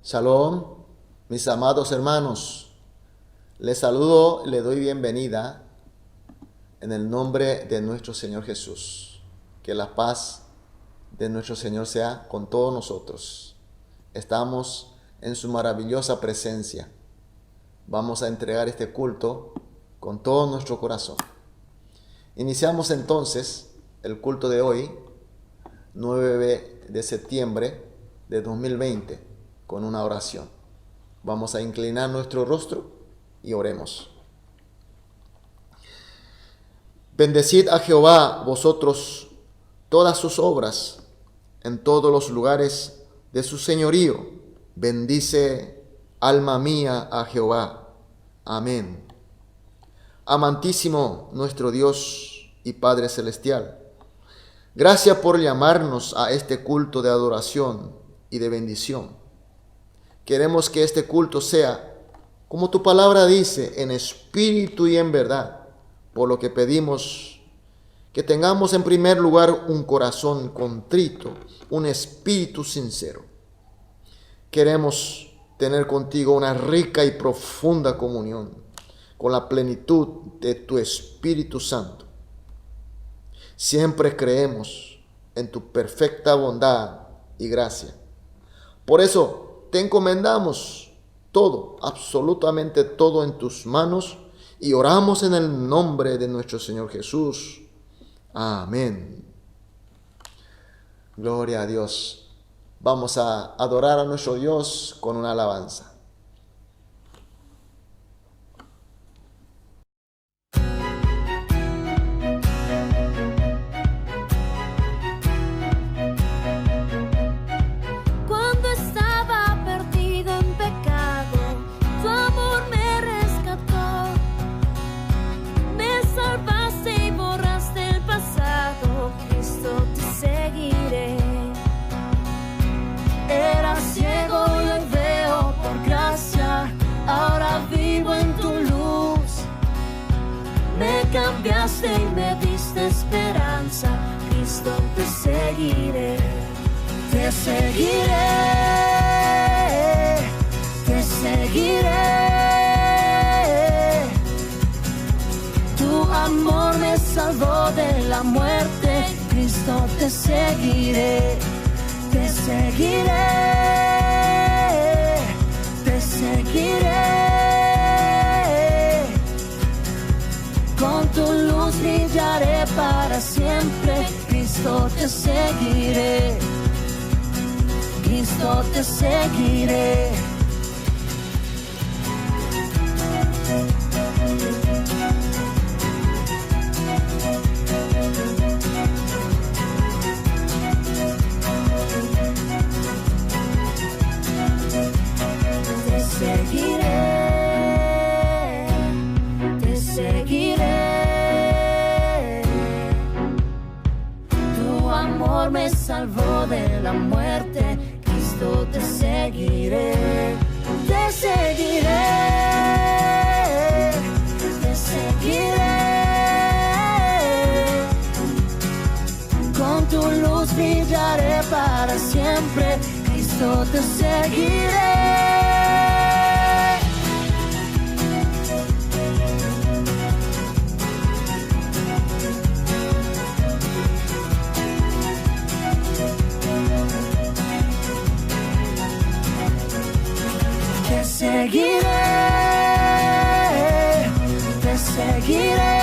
Shalom, mis amados hermanos. Les saludo, les doy bienvenida en el nombre de nuestro Señor Jesús. Que la paz de nuestro Señor sea con todos nosotros. Estamos en su maravillosa presencia. Vamos a entregar este culto con todo nuestro corazón. Iniciamos entonces el culto de hoy, 9 de septiembre de 2020, con una oración. Vamos a inclinar nuestro rostro y oremos. Bendecid a Jehová vosotros todas sus obras en todos los lugares de su señorío. Bendice, alma mía, a Jehová. Amén. Amantísimo nuestro Dios y Padre Celestial, gracias por llamarnos a este culto de adoración y de bendición. Queremos que este culto sea, como tu palabra dice, en espíritu y en verdad, por lo que pedimos que tengamos en primer lugar un corazón contrito, un espíritu sincero. Queremos tener contigo una rica y profunda comunión con la plenitud de tu Espíritu Santo. Siempre creemos en tu perfecta bondad y gracia. Por eso te encomendamos todo, absolutamente todo en tus manos y oramos en el nombre de nuestro Señor Jesús. Amén. Gloria a Dios. Vamos a adorar a nuestro Dios con una alabanza. Cambiaste y me diste esperanza, Cristo, te seguiré, te seguiré, te seguiré. Tu amor me salvó de la muerte, Cristo, te seguiré, te seguiré, te seguiré. Con tu luz brillaré para siempre, Cristo, te seguiré, Cristo, te seguiré. Te seguiré. Me salvó de la muerte, Cristo, te seguiré, te seguiré, te seguiré. Con tu luz brillaré para siempre, Cristo, te seguiré. Te seguiré, te seguiré.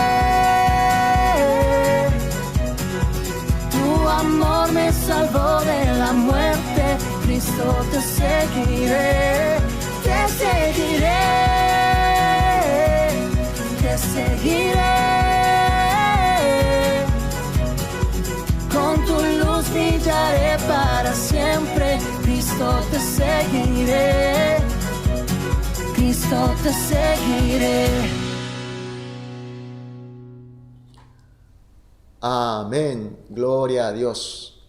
Tu amor me salvó de la muerte, Cristo, te seguiré, te seguiré, te seguiré. Con tu luz brillaré para siempre, Cristo, te seguiré, Cristo, te seguiré. Amén. Gloria a Dios.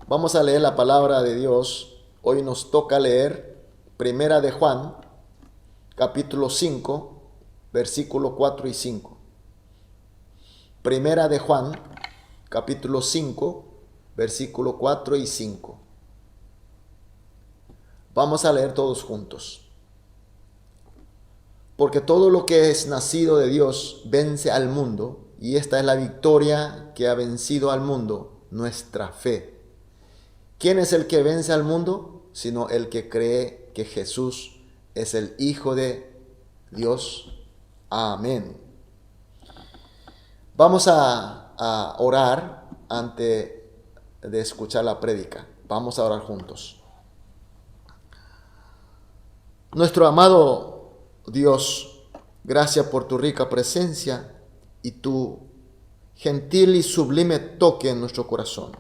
Vamos a leer la palabra de Dios. Hoy nos toca leer Primera de Juan, capítulo 5, versículo 4 y 5. Primera de Juan, capítulo 5, versículo 4 y 5. Vamos a leer todos juntos. Porque todo lo que es nacido de Dios vence al mundo, y esta es la victoria que ha vencido al mundo, nuestra fe. ¿Quién es el que vence al mundo? Sino el que cree que Jesús es el Hijo de Dios. Amén. Vamos a orar antes de escuchar la prédica. Vamos a orar juntos. Nuestro amado Dios, gracias por tu rica presencia y tu gentil y sublime toque en nuestro corazón,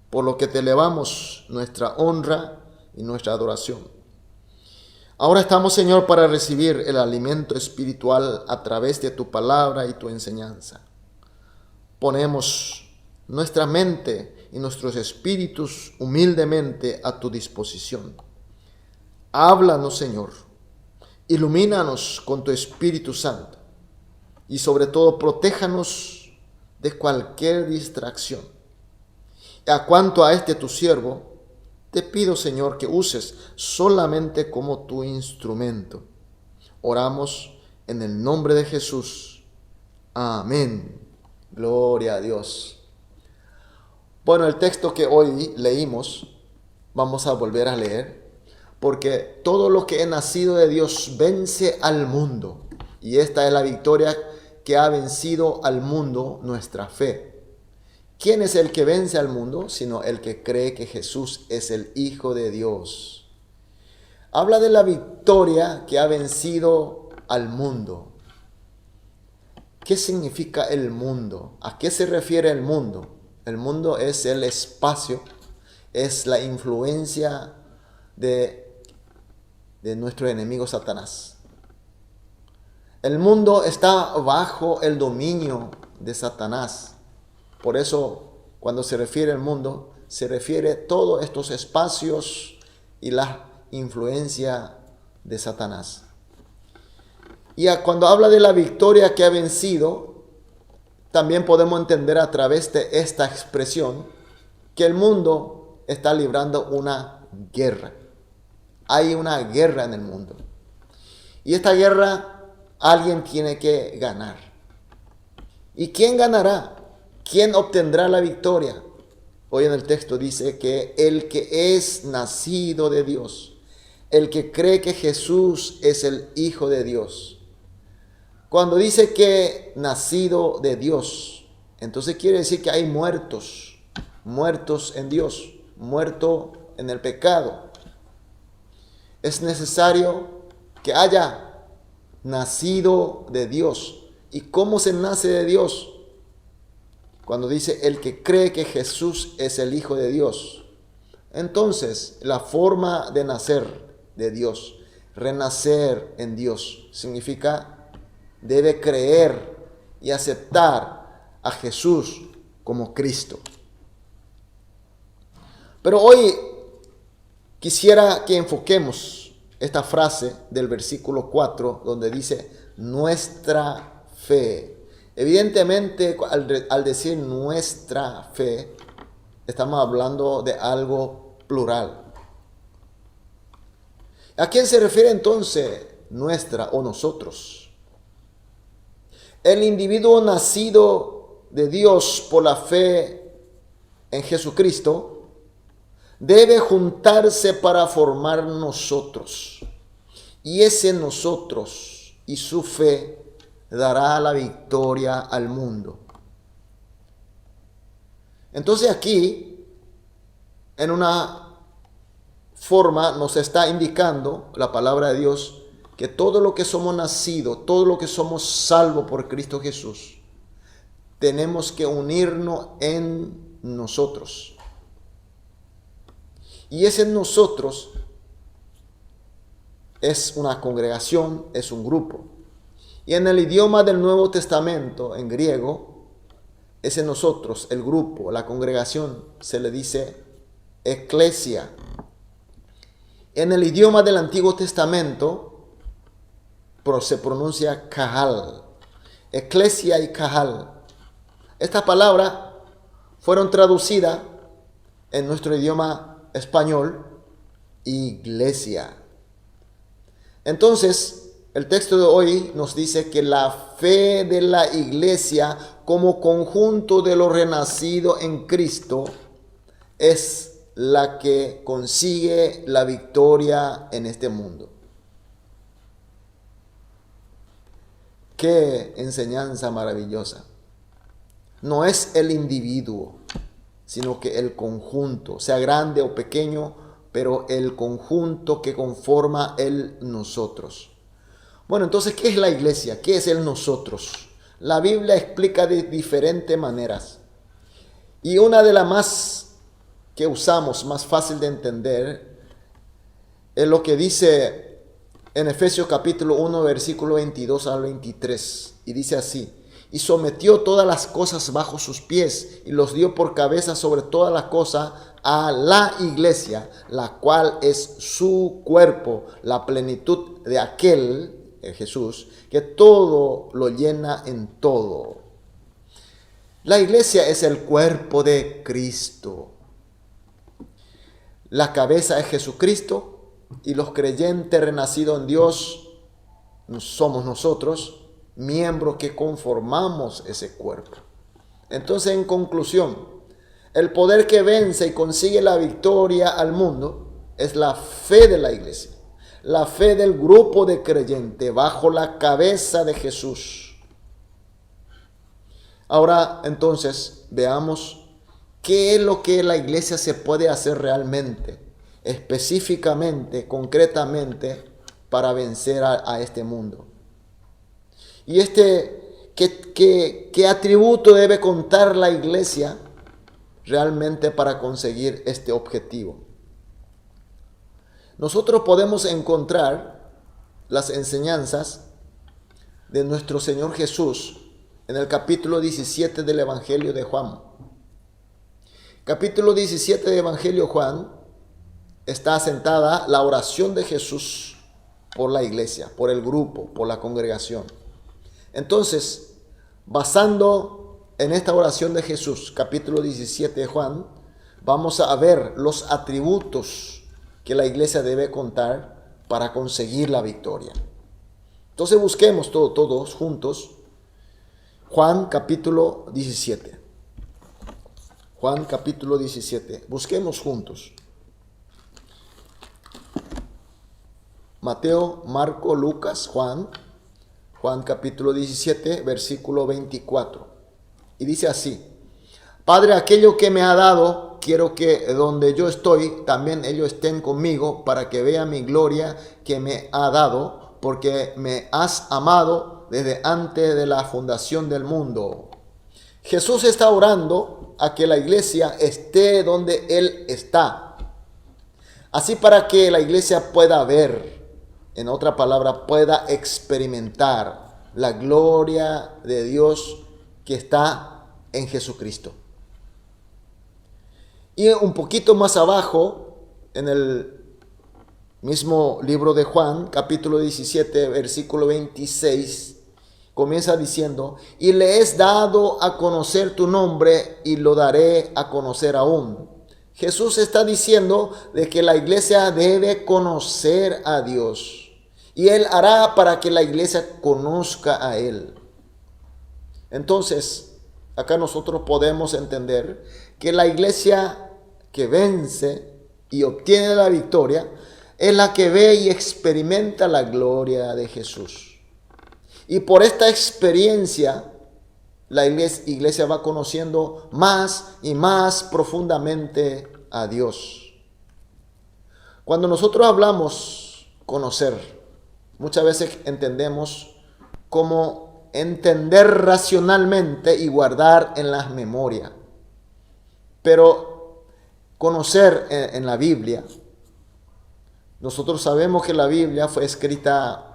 por lo que te elevamos nuestra honra y nuestra adoración. Ahora estamos, Señor, para recibir el alimento espiritual a través de tu palabra y tu enseñanza. Ponemos nuestra mente y nuestros espíritus humildemente a tu disposición. Háblanos, Señor. Ilumínanos con tu Espíritu Santo. Y sobre todo, protéjanos de cualquier distracción. A cuanto a este tu siervo, te pido, Señor, que uses solamente como tu instrumento. Oramos en el nombre de Jesús. Amén. Gloria a Dios. Bueno, el texto que hoy leímos, vamos a volver a leer, porque todo lo que es nacido de Dios vence al mundo. Y esta es la victoria que ha vencido al mundo, nuestra fe. ¿Quién es el que vence al mundo? Sino el que cree que Jesús es el Hijo de Dios. Habla de la victoria que ha vencido al mundo. ¿Qué significa el mundo? ¿A qué se refiere el mundo? El mundo es el espacio, es la influencia de nuestro enemigo Satanás. El mundo está bajo el dominio de Satanás. Por eso, cuando se refiere al mundo, se refiere a todos estos espacios y la influencia de Satanás. Y cuando habla de la victoria que ha vencido, también podemos entender a través de esta expresión que el mundo está librando una guerra. Hay una guerra en el mundo. Y esta guerra alguien tiene que ganar. ¿Y quién ganará? ¿Quién obtendrá la victoria? Hoy en el texto dice que el que es nacido de Dios, el que cree que Jesús es el Hijo de Dios. Cuando dice que nacido de Dios, entonces quiere decir que hay muertos en Dios, muertos en el pecado. Es necesario que haya nacido de Dios. ¿Y cómo se nace de Dios? Cuando dice el que cree que Jesús es el Hijo de Dios. Entonces, la forma de nacer de Dios, renacer en Dios, significa debe creer y aceptar a Jesús como Cristo. Pero hoy quisiera que enfoquemos esta frase del versículo 4, donde dice nuestra fe. Evidentemente, al decir nuestra fe, estamos hablando de algo plural. ¿A quién se refiere entonces nuestra o nosotros? El individuo nacido de Dios por la fe en Jesucristo debe juntarse para formar nosotros. Y ese nosotros y su fe dará la victoria al mundo. Entonces aquí, en una forma, nos está indicando la palabra de Dios que todo lo que somos nacidos, todo lo que somos salvos por Cristo Jesús, tenemos que unirnos en nosotros. Y ese nosotros es una congregación, es un grupo. Y en el idioma del Nuevo Testamento, en griego, ese nosotros, el grupo, la congregación, se le dice eclesia. En el idioma del Antiguo Testamento se pronuncia kahal. Eclesia y kahal. Estas palabras fueron traducidas en nuestro idioma español iglesia. Entonces, el texto de hoy nos dice que la fe de la iglesia como conjunto de lo renacido en Cristo es la que consigue la victoria en este mundo. Qué enseñanza maravillosa. No es el individuo, sino que el conjunto, sea grande o pequeño, pero el conjunto que conforma el nosotros. Bueno, entonces, ¿qué es la iglesia? ¿Qué es el nosotros? La Biblia explica de diferentes maneras. Y una de las más que usamos, más fácil de entender, es lo que dice en Efesios capítulo 1, versículo 22 al 23. Y dice así: y sometió todas las cosas bajo sus pies, y los dio por cabeza sobre todas las cosas a la iglesia, la cual es su cuerpo, la plenitud de aquel, Jesús, que todo lo llena en todo. La iglesia es el cuerpo de Cristo. La cabeza es Jesucristo, y los creyentes renacidos en Dios somos nosotros, miembros que conformamos ese cuerpo. Entonces, en conclusión, el poder que vence y consigue la victoria al mundo es la fe de la iglesia, la fe del grupo de creyentes bajo la cabeza de Jesús. Ahora, entonces, veamos qué es lo que la iglesia se puede hacer realmente, específicamente, concretamente, para vencer a este mundo. Y ¿qué atributo debe contar la iglesia realmente para conseguir este objetivo? Nosotros podemos encontrar las enseñanzas de nuestro Señor Jesús en el capítulo 17 del Evangelio de Juan. Capítulo 17 del Evangelio de Juan está asentada la oración de Jesús por la iglesia, por el grupo, por la congregación. Entonces, basando en esta oración de Jesús, capítulo 17 de Juan, vamos a ver los atributos que la iglesia debe contar para conseguir la victoria. Entonces busquemos todos juntos Juan capítulo 17. Juan capítulo 17. Busquemos juntos. Mateo, Marco, Lucas, Juan capítulo 17, versículo 24. Y dice así: Padre, aquello que me ha dado, quiero que donde yo estoy, también ellos estén conmigo, para que vean mi gloria que me ha dado, porque me has amado desde antes de la fundación del mundo. Jesús está orando a que la iglesia esté donde Él está. Así para que la iglesia pueda ver, en otra palabra, pueda experimentar la gloria de Dios que está en Jesucristo. Y un poquito más abajo, en el mismo libro de Juan, capítulo 17, versículo 26, comienza diciendo: y le es dado a conocer tu nombre, y lo daré a conocer aún. Jesús está diciendo de que la iglesia debe conocer a Dios. Y Él hará para que la iglesia conozca a Él. Entonces, acá nosotros podemos entender que la iglesia que vence y obtiene la victoria es la que ve y experimenta la gloria de Jesús. Y por esta experiencia, la iglesia va conociendo más y más profundamente a Dios. Cuando nosotros hablamos conocer, muchas veces entendemos como entender racionalmente y guardar en la memoria. Pero conocer en la Biblia, nosotros sabemos que la Biblia fue escrita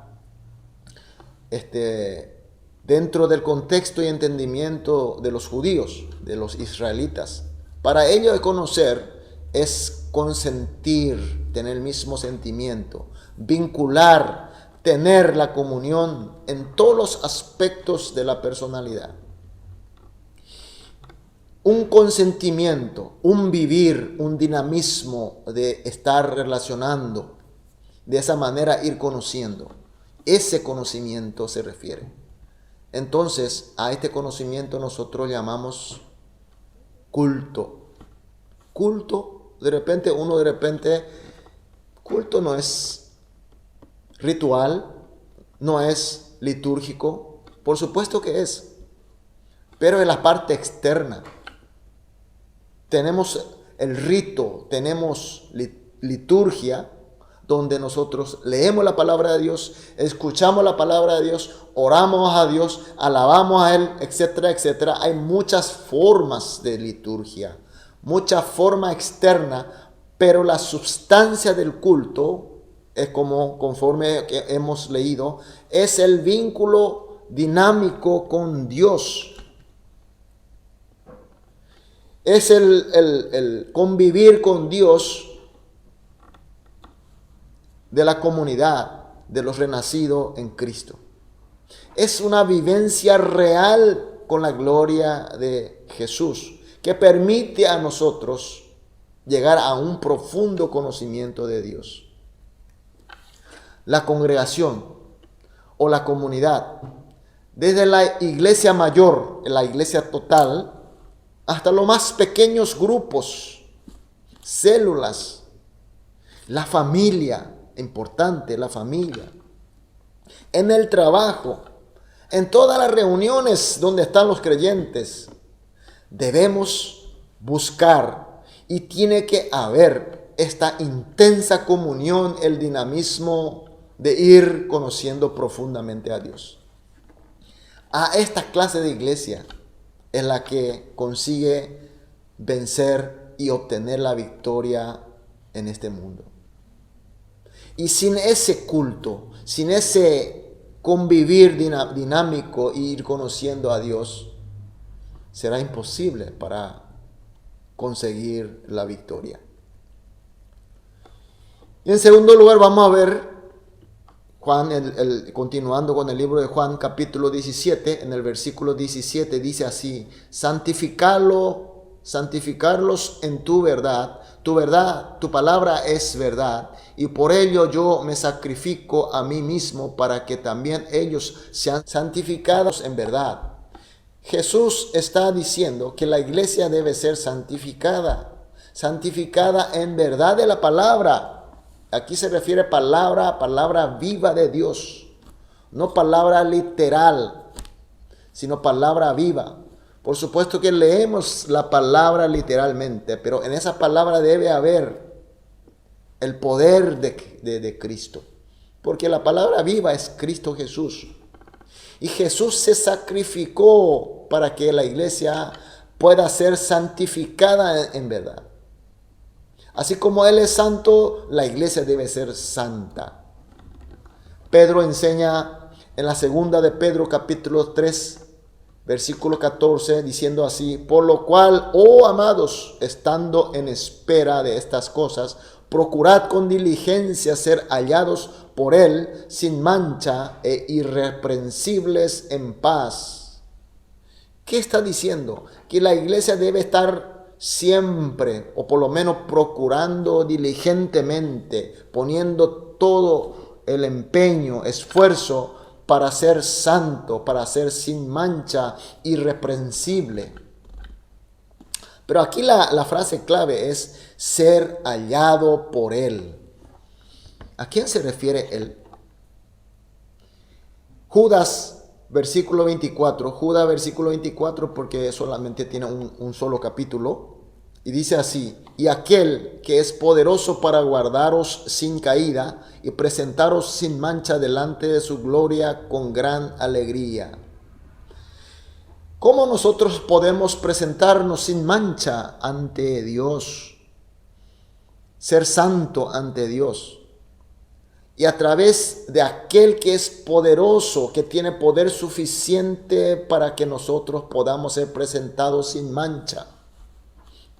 dentro del contexto y entendimiento de los judíos, de los israelitas. Para ellos conocer es consentir, tener el mismo sentimiento, vincular, tener la comunión en todos los aspectos de la personalidad. un consentimiento, un vivir, un dinamismo de estar relacionando, de esa manera ir conociendo. Ese conocimiento se refiere. Entonces, a este conocimiento nosotros llamamos culto. Culto, culto no es ritual, no es litúrgico, por supuesto que es, pero en la parte externa. Tenemos el rito, tenemos liturgia, donde nosotros leemos la palabra de Dios, escuchamos la palabra de Dios, oramos a Dios, alabamos a Él, etcétera, etcétera. Hay muchas formas de liturgia, mucha forma externa, pero la sustancia del culto es conforme que hemos leído, es el vínculo dinámico con Dios. Es el convivir con Dios de la comunidad de los renacidos en Cristo. Es una vivencia real con la gloria de Jesús que permite a nosotros llegar a un profundo conocimiento de Dios. La congregación o la comunidad, desde la iglesia mayor, la iglesia total, hasta los más pequeños grupos, células, la familia, importante, la familia, en el trabajo, en todas las reuniones donde están los creyentes, debemos buscar y tiene que haber esta intensa comunión, el dinamismo de ir conociendo profundamente a Dios. A esta clase de iglesia es la que consigue vencer y obtener la victoria en este mundo. Y sin ese culto, sin ese convivir dinámico e ir conociendo a Dios, será imposible para conseguir la victoria. Y en segundo lugar vamos a ver Juan, continuando con el libro de Juan capítulo 17, en el versículo 17 dice así: santificarlos en tu verdad, tu palabra es verdad, y por ello yo me sacrifico a mí mismo para que también ellos sean santificados en verdad. Jesús está diciendo que la iglesia debe ser santificada en verdad de la palabra. Aquí se refiere palabra viva de Dios, no palabra literal, sino palabra viva. Por supuesto que leemos la palabra literalmente, pero en esa palabra debe haber el poder de Cristo, porque la palabra viva es Cristo Jesús. Y Jesús se sacrificó para que la iglesia pueda ser santificada en verdad. Así como Él es santo, la iglesia debe ser santa. Pedro enseña en la segunda de Pedro capítulo 3, versículo 14, diciendo así: por lo cual, oh amados, estando en espera de estas cosas, procurad con diligencia ser hallados por Él sin mancha e irreprensibles en paz. ¿Qué está diciendo? Que la iglesia debe estar siempre, o por lo menos procurando diligentemente, poniendo todo el empeño, esfuerzo para ser santo, para ser sin mancha, irreprensible. Pero aquí la frase clave es ser hallado por Él. ¿A quién se refiere Él? Judas, versículo 24. Judas, versículo 24, porque solamente tiene un solo capítulo. Y dice así: y aquel que es poderoso para guardaros sin caída y presentaros sin mancha delante de su gloria con gran alegría. ¿Cómo nosotros podemos presentarnos sin mancha ante Dios? Ser santo ante Dios. Y a través de aquel que es poderoso, que tiene poder suficiente para que nosotros podamos ser presentados sin mancha.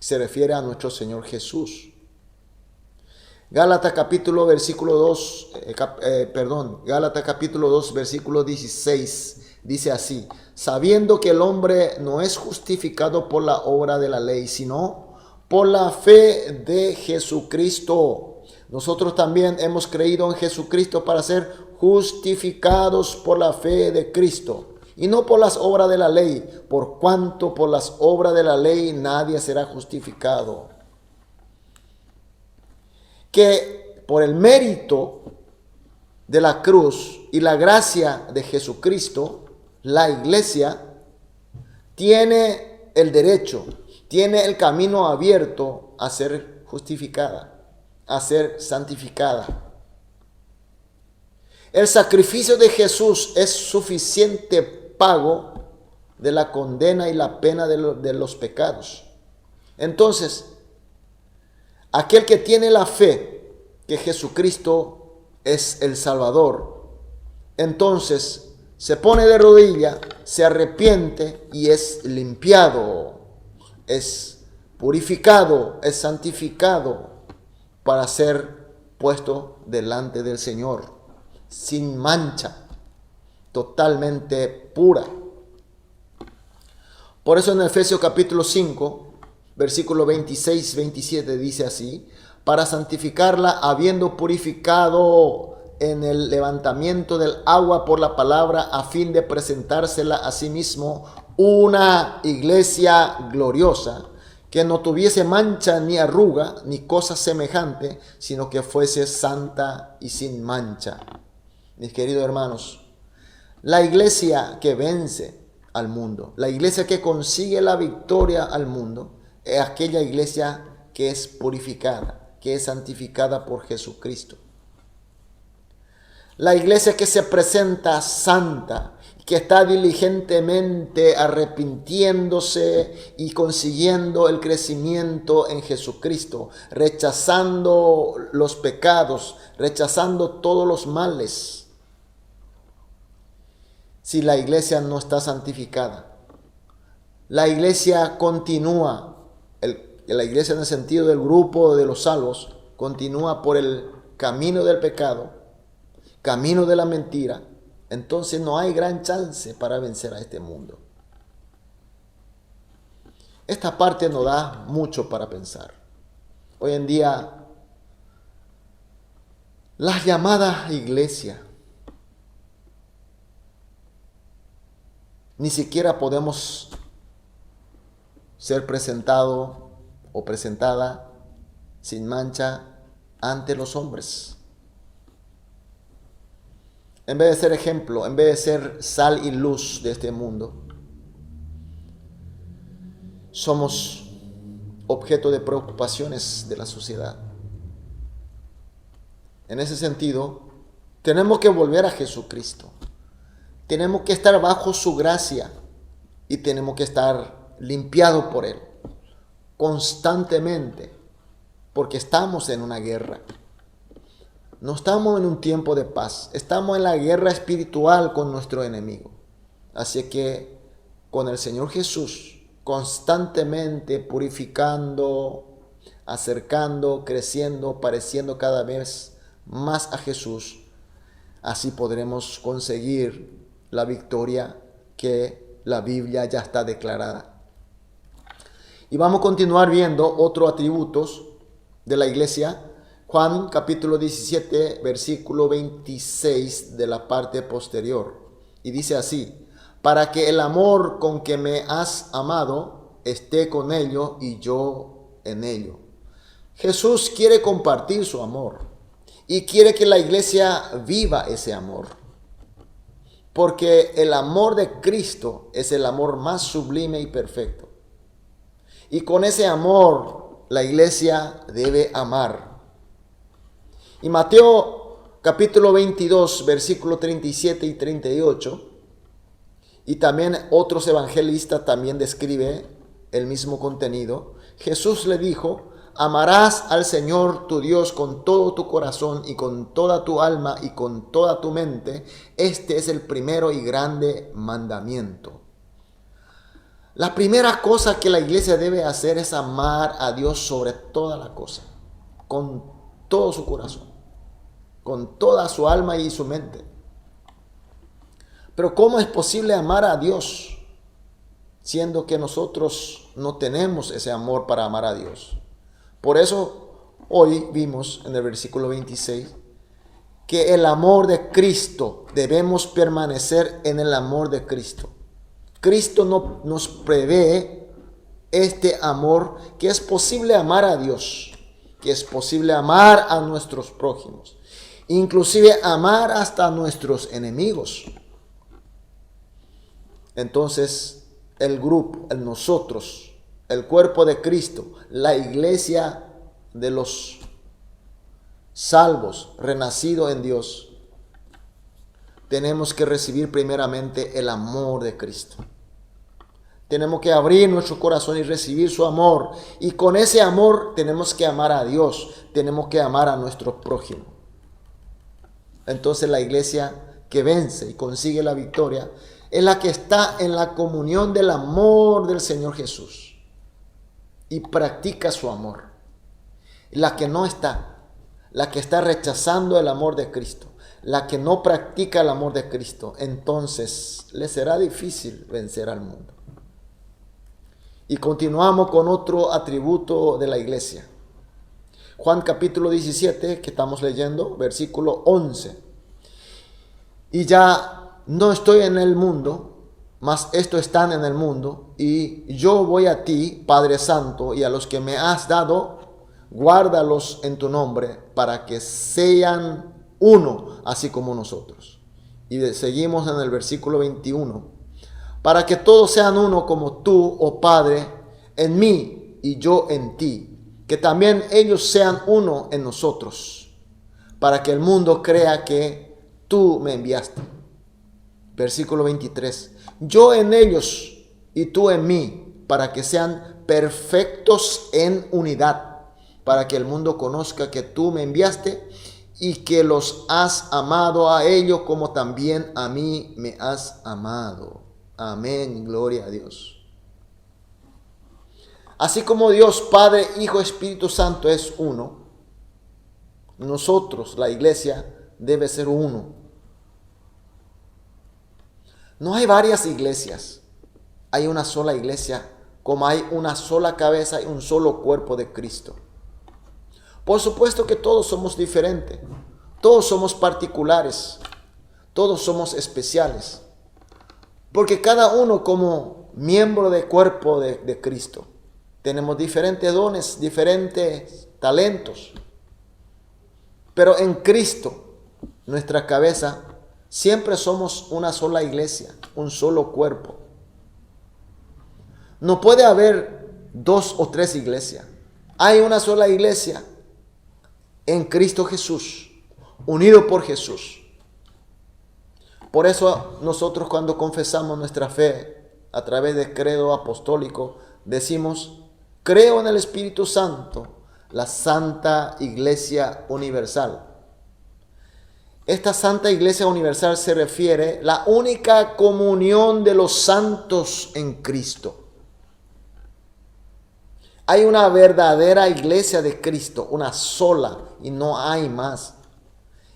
Se refiere a nuestro Señor Jesús. Gálatas capítulo 2, versículo 16 Dice así: sabiendo que el hombre no es justificado por la obra de la ley, sino por la fe de Jesucristo. Nosotros también hemos creído en Jesucristo para ser justificados por la fe de Cristo, y no por las obras de la ley, por cuanto por las obras de la ley nadie será justificado. Que por el mérito de la cruz y la gracia de Jesucristo, la iglesia tiene el derecho, tiene el camino abierto a ser justificada, a ser santificada. El sacrificio de Jesús es suficiente pago de la condena y la pena de los pecados. Entonces, aquel que tiene la fe que Jesucristo es el Salvador, entonces se pone de rodilla, se arrepiente y es limpiado, es purificado, es santificado para ser puesto delante del Señor, sin mancha, totalmente pura. Por eso en Efesios capítulo 5, versículo 26-27 dice así: para santificarla, habiendo purificado en el levantamiento del agua por la palabra, a fin de presentársela a sí mismo una iglesia gloriosa, que no tuviese mancha ni arruga ni cosa semejante, sino que fuese santa y sin mancha. Mis queridos hermanos, la iglesia que vence al mundo, la iglesia que consigue la victoria al mundo, es aquella iglesia que es purificada, que es santificada por Jesucristo. La iglesia que se presenta santa, que está diligentemente arrepintiéndose y consiguiendo el crecimiento en Jesucristo, rechazando los pecados, rechazando todos los males. Si la iglesia no está santificada, la iglesia continúa, la iglesia en el sentido del grupo de los salvos, continúa por el camino del pecado, camino de la mentira, entonces no hay gran chance para vencer a este mundo. Esta parte nos da mucho para pensar. Hoy en día, las llamadas iglesias, ni siquiera podemos ser presentado o presentada sin mancha ante los hombres. En vez de ser ejemplo, en vez de ser sal y luz de este mundo, somos objeto de preocupaciones de la sociedad. En ese sentido, tenemos que volver a Jesucristo. Tenemos que estar bajo su gracia y tenemos que estar limpiados por Él constantemente, porque estamos en una guerra. No estamos en un tiempo de paz, estamos en la guerra espiritual con nuestro enemigo. Así que con el Señor Jesús, constantemente purificando, acercando, creciendo, pareciendo cada vez más a Jesús, así podremos conseguir la victoria que la Biblia ya está declarada. Y vamos a continuar viendo otros atributos de la iglesia. Juan capítulo 17, versículo 26 de la parte posterior. Y dice así: para que el amor con que me has amado esté con ellos y yo en ellos. Jesús quiere compartir su amor y quiere que la iglesia viva ese amor. Porque el amor de Cristo es el amor más sublime y perfecto. Y con ese amor la iglesia debe amar. Y Mateo capítulo 22, versículo 37 y 38, y también otros evangelistas también describe el mismo contenido. Jesús le dijo: amarás al Señor tu Dios con todo tu corazón y con toda tu alma y con toda tu mente. Este es el primero y grande mandamiento. La primera cosa que la iglesia debe hacer es amar a Dios sobre toda la cosa, con todo su corazón, con toda su alma y su mente. Pero ¿cómo es posible amar a Dios siendo que nosotros no tenemos ese amor para amar a Dios? Por eso hoy vimos en el versículo 26 que el amor de Cristo, debemos permanecer en el amor de Cristo. Cristo nos prevé este amor, que es posible amar a Dios, que es posible amar a nuestros prójimos, inclusive amar hasta a nuestros enemigos. Entonces, el grupo, nosotros, el cuerpo de Cristo, la iglesia de los salvos, renacidos en Dios, tenemos que recibir primeramente el amor de Cristo. Tenemos que abrir nuestro corazón y recibir su amor. Y con ese amor tenemos que amar a Dios. Tenemos que amar a nuestro prójimo. Entonces la iglesia que vence y consigue la victoria es la que está en la comunión del amor del Señor Jesús. Y practica su amor. La que no está, la que está rechazando el amor de Cristo, la que no practica el amor de Cristo, entonces le será difícil vencer al mundo. Y continuamos con otro atributo de la iglesia. Juan capítulo 17, que estamos leyendo, versículo 11. Y ya no estoy en el mundo, mas estos están en el mundo, y yo voy a ti, Padre Santo, y a los que me has dado, guárdalos en tu nombre, para que sean uno, así como nosotros. Y seguimos en el versículo 21. Para que todos sean uno como tú, oh Padre, en mí y yo en ti, que también ellos sean uno en nosotros, para que el mundo crea que tú me enviaste. Versículo 23. Yo en ellos y tú en mí, para que sean perfectos en unidad, para que el mundo conozca que tú me enviaste y que los has amado a ellos como también a mí me has amado. Amén, gloria a Dios. Así como Dios, Padre, Hijo, Espíritu Santo es uno, nosotros, la iglesia, debe ser uno. No hay varias iglesias, hay una sola iglesia, como hay una sola cabeza y un solo cuerpo de Cristo. Por supuesto que todos somos diferentes, todos somos particulares, todos somos especiales. Porque cada uno como miembro del cuerpo de Cristo, tenemos diferentes dones, diferentes talentos. Pero en Cristo, nuestra cabeza, siempre somos una sola iglesia, un solo cuerpo. No puede haber dos o tres iglesias. Hay una sola iglesia en Cristo Jesús, unido por Jesús. Por eso nosotros cuando confesamos nuestra fe a través del credo apostólico, decimos, creo en el Espíritu Santo, la Santa Iglesia Universal. Esta Santa Iglesia Universal se refiere a la única comunión de los santos en Cristo. Hay una verdadera iglesia de Cristo, una sola, y no hay más.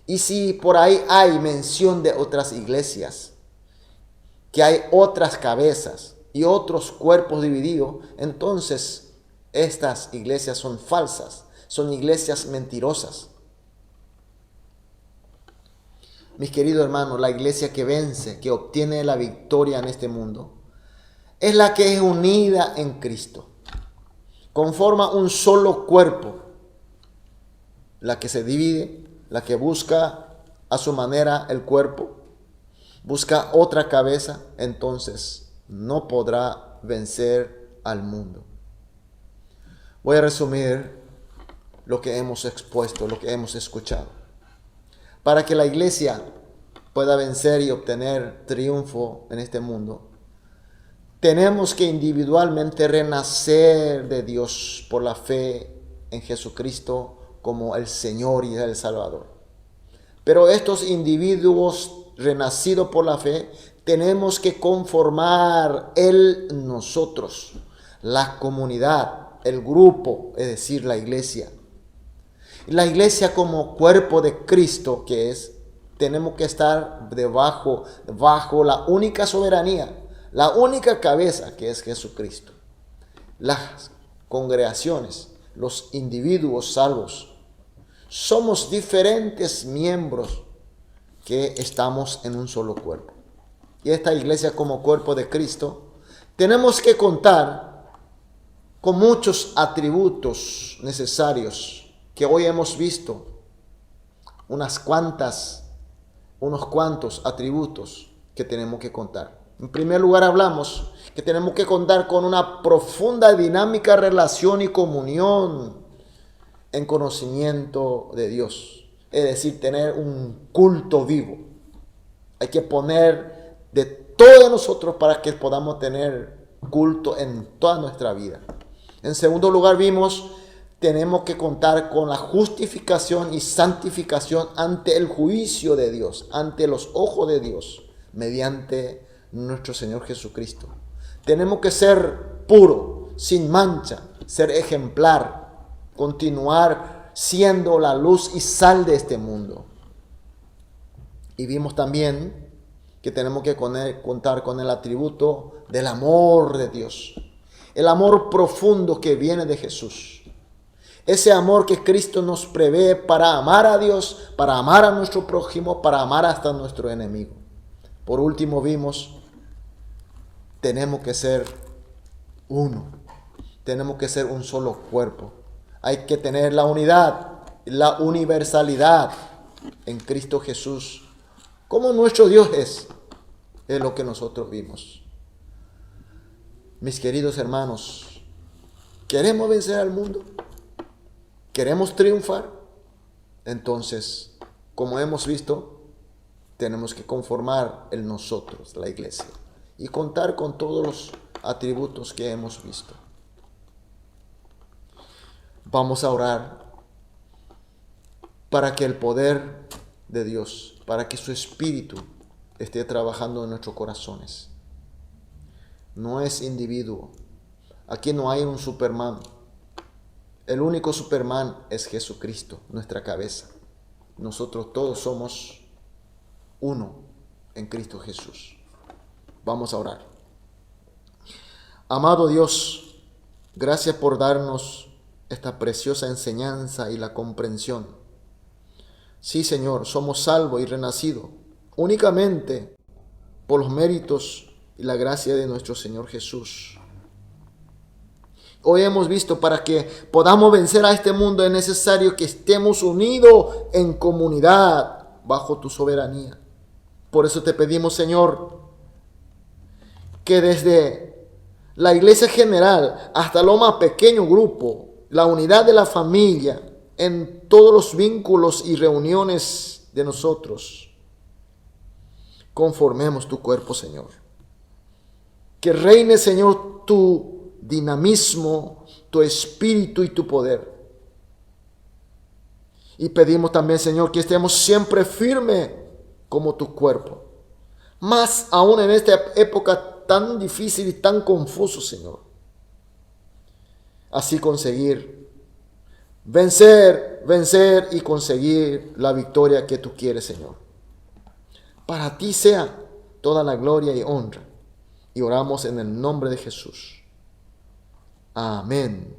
Y si por ahí hay mención de otras iglesias, que hay otras cabezas y otros cuerpos divididos, entonces estas iglesias son falsas, son iglesias mentirosas. Mis queridos hermanos, la iglesia que vence, que obtiene la victoria en este mundo, es la que es unida en Cristo. Conforma un solo cuerpo, la que se divide, la que busca a su manera el cuerpo, busca otra cabeza, entonces no podrá vencer al mundo. Voy a resumir lo que hemos expuesto, lo que hemos escuchado. Para que la iglesia pueda vencer y obtener triunfo en este mundo, tenemos que individualmente renacer de Dios por la fe en Jesucristo como el Señor y el Salvador. Pero estos individuos renacidos por la fe, tenemos que conformar nosotros, la comunidad, el grupo, es decir, la iglesia. La iglesia como cuerpo de Cristo que es, tenemos que estar bajo la única soberanía, la única cabeza que es Jesucristo. Las congregaciones, los individuos salvos, somos diferentes miembros que estamos en un solo cuerpo. Y esta iglesia como cuerpo de Cristo, tenemos que contar con muchos atributos necesarios que hoy hemos visto, unos cuantos atributos que tenemos que contar. En primer lugar, hablamos que tenemos que contar con una profunda dinámica relación y comunión en conocimiento de Dios. Es decir, tener un culto vivo. Hay que poner de todo de nosotros para que podamos tener culto en toda nuestra vida. En segundo lugar, tenemos que contar con la justificación y santificación ante el juicio de Dios, ante los ojos de Dios, mediante nuestro Señor Jesucristo. Tenemos que ser puro, sin mancha, ser ejemplar, continuar siendo la luz y sal de este mundo. Y vimos también que tenemos que contar con el atributo del amor de Dios, el amor profundo que viene de Jesús. Ese amor que Cristo nos prevé para amar a Dios, para amar a nuestro prójimo, para amar hasta nuestro enemigo. Por último tenemos que ser uno. Tenemos que ser un solo cuerpo. Hay que tener la unidad, la universalidad en Cristo Jesús. Como nuestro Dios es lo que nosotros vimos. Mis queridos hermanos, ¿queremos vencer al mundo? ¿Queremos triunfar? Entonces, como hemos visto, tenemos que conformar en nosotros, la iglesia, y contar con todos los atributos que hemos visto. Vamos a orar para que el poder de Dios, para que su Espíritu esté trabajando en nuestros corazones. No es individuo. Aquí no hay un Superman. El único Superman es Jesucristo, nuestra cabeza. Nosotros todos somos uno en Cristo Jesús. Vamos a orar. Amado Dios, gracias por darnos esta preciosa enseñanza y la comprensión. Sí, Señor, somos salvos y renacidos únicamente por los méritos y la gracia de nuestro Señor Jesús. Hoy hemos visto, para que podamos vencer a este mundo es necesario que estemos unidos en comunidad bajo tu soberanía. Por eso te pedimos, Señor, que desde la iglesia general hasta lo más pequeño grupo, la unidad de la familia, en todos los vínculos y reuniones de nosotros, conformemos tu cuerpo, Señor. Que reine, Señor, tu dinamismo, tu espíritu y tu poder. Y pedimos también, Señor, que estemos siempre firmes como tu cuerpo. Más aún en esta época tan difícil y tan confuso, Señor. Así conseguir vencer y conseguir la victoria que tú quieres, Señor. Para ti sea toda la gloria y honra. Y oramos en el nombre de Jesús. Amén.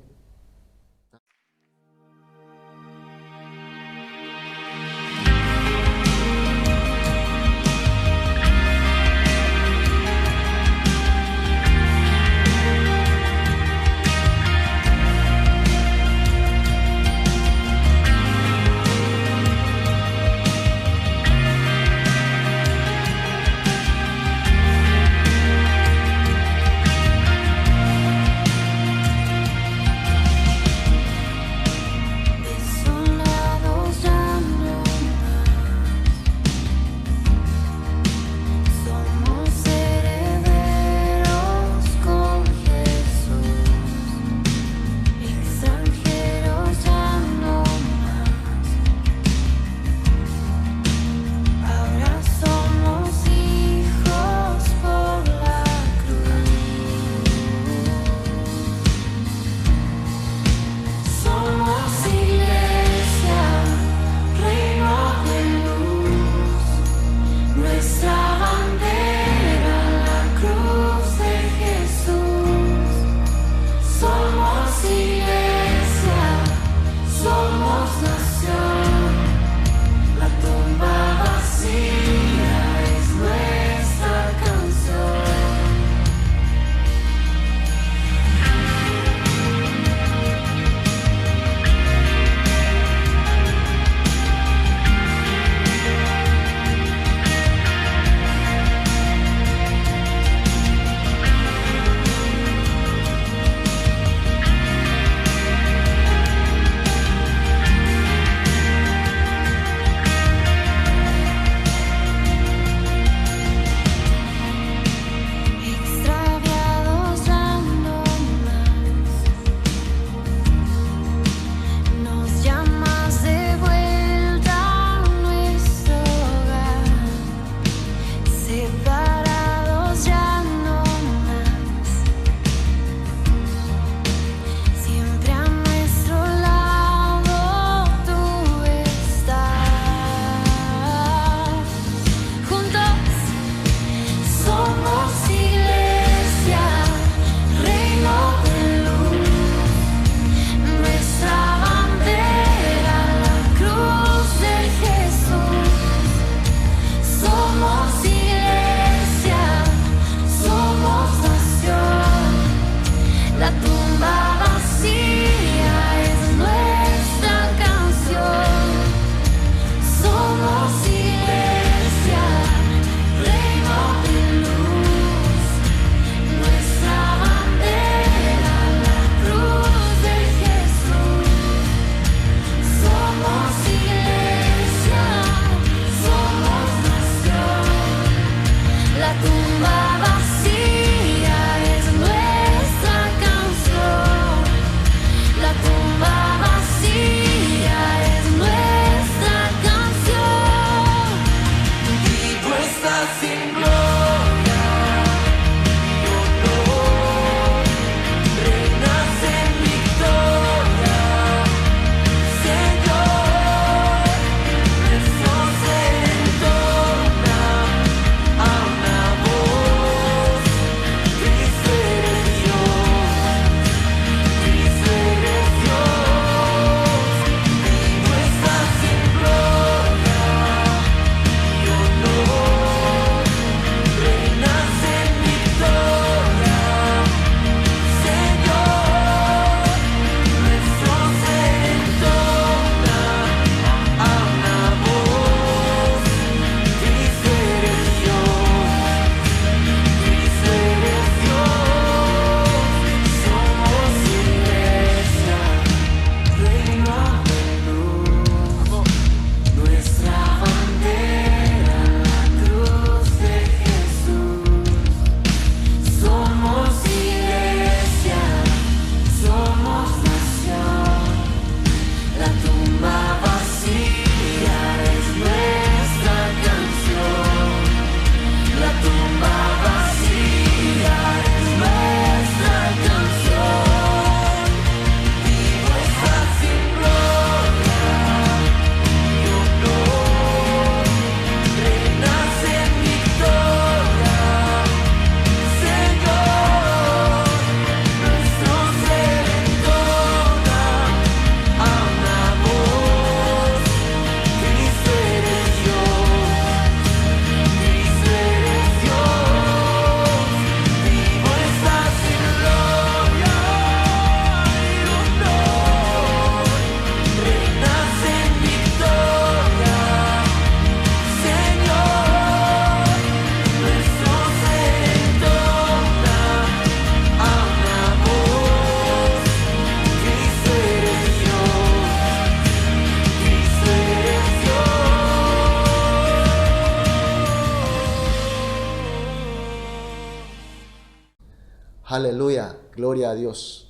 Aleluya, gloria a Dios.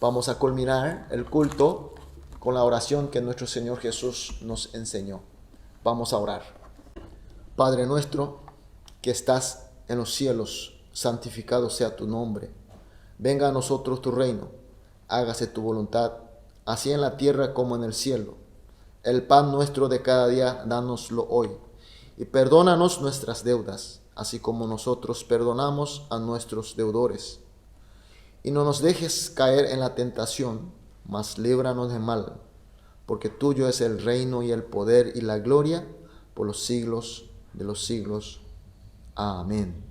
Vamos a culminar el culto con la oración que nuestro Señor Jesús nos enseñó. Vamos a orar. Padre nuestro que estás en los cielos, santificado sea tu nombre. Venga a nosotros tu reino, hágase tu voluntad, así en la tierra como en el cielo. El pan nuestro de cada día, dánoslo hoy, y perdónanos nuestras deudas, así como nosotros perdonamos a nuestros deudores. Y no nos dejes caer en la tentación, mas líbranos del mal, porque tuyo es el reino y el poder y la gloria por los siglos de los siglos. Amén.